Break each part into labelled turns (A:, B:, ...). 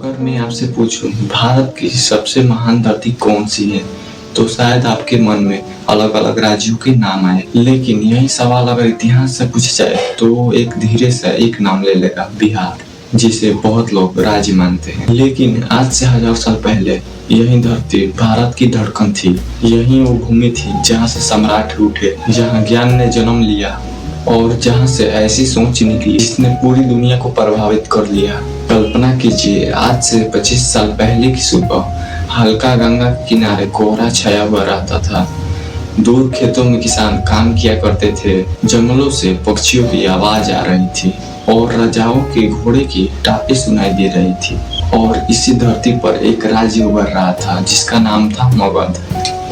A: अगर मैं आपसे पूछूं भारत की सबसे महान धरती कौन सी है, तो शायद आपके मन में अलग अलग राज्यों के नाम आए। लेकिन यही सवाल अगर इतिहास से पूछा जाए तो एक धीरे से एक नाम ले लेगा, बिहार, जिसे बहुत लोग राज्य मानते हैं। लेकिन आज से 1000 साल पहले यही धरती भारत की धड़कन थी। यही वो भूमि थी जहाँ से सम्राट उठे, जहाँ ज्ञान ने जन्म लिया और जहाँ से ऐसी सोच निकली जिसने पूरी दुनिया को प्रभावित कर लिया। कल्पना कीजिए, आज से 25 साल पहले की सुबह हल्का गंगा के किनारे कोहरा छाया हुआ रहता था। दूर खेतों में किसान काम किया करते थे, जंगलों से पक्षियों की आवाज आ रही थी और राजाओं के घोड़े की टापी सुनाई दे रही थी। और इसी धरती पर एक राज्य उभर रहा था जिसका नाम था मगध।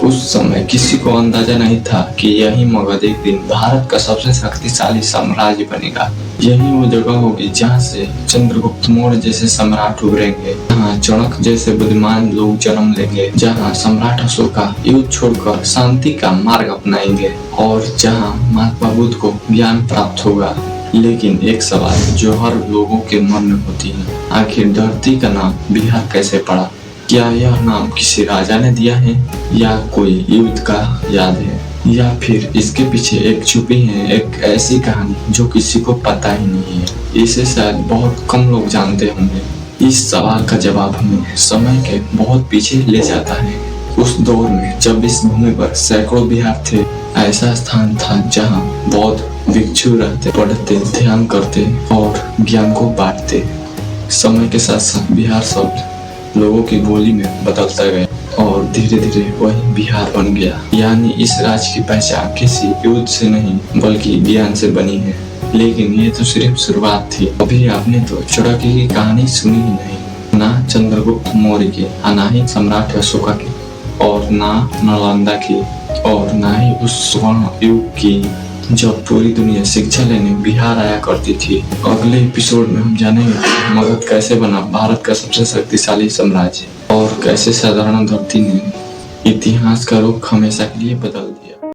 A: उस समय किसी को अंदाजा नहीं था कि यही मगध एक दिन भारत का सबसे शक्तिशाली साम्राज्य बनेगा। यही वो जगह होगी जहाँ से चंद्रगुप्त मौर्य जैसे सम्राट उभरेंगे, जहाँ चाणक्य जैसे बुद्धिमान लोग जन्म लेंगे, जहाँ सम्राट अशोका युद्ध छोड़कर शांति का मार्ग अपनाएंगे और जहाँ महात्मा बुद्ध को ज्ञान प्राप्त होगा। लेकिन एक सवाल जो हर लोगों के मन में होती है, आखिर धरती का नाम बिहार कैसे पड़ा? क्या यह नाम किसी राजा ने दिया है, या कोई युद्ध का याद है, या फिर इसके पीछे एक छुपी है एक ऐसी कहानी जो किसी को पता ही नहीं है? इसे शायद बहुत कम लोग जानते होंगे। इस सवाल का जवाब हमें समय के बहुत पीछे ले जाता है। उस दौर में जब इस भूमि पर सैकड़ों बिहार थे, ऐसा स्थान था जहाँ बौद्ध भिक्षु रहते, पढ़ते, ध्यान करते और ज्ञान को बांटते। समय के साथ साथ बिहार शब्द लोगों की बोली में बदलता गया और धीरे धीरे वही बिहार बन गया। यानी इस राज्य की पहचान किसी युद्ध से नहीं बल्कि ज्ञान से बनी है। लेकिन ये तो सिर्फ शुरुआत थी। अभी आपने तो चाणक्य की कहानी सुनी ही नहीं, ना चंद्रगुप्त मौर्य की, ना ही सम्राट अशोका की, और ना नालंदा की, और ना ही उस स्वर्ण युग की जब पूरी दुनिया शिक्षा लेने बिहार आया करती थी। अगले एपिसोड में हम जानेंगे मगध कैसे बना भारत का सबसे शक्तिशाली साम्राज्य और कैसे साधारण धरती ने इतिहास का रुख हमेशा के लिए बदल दिया।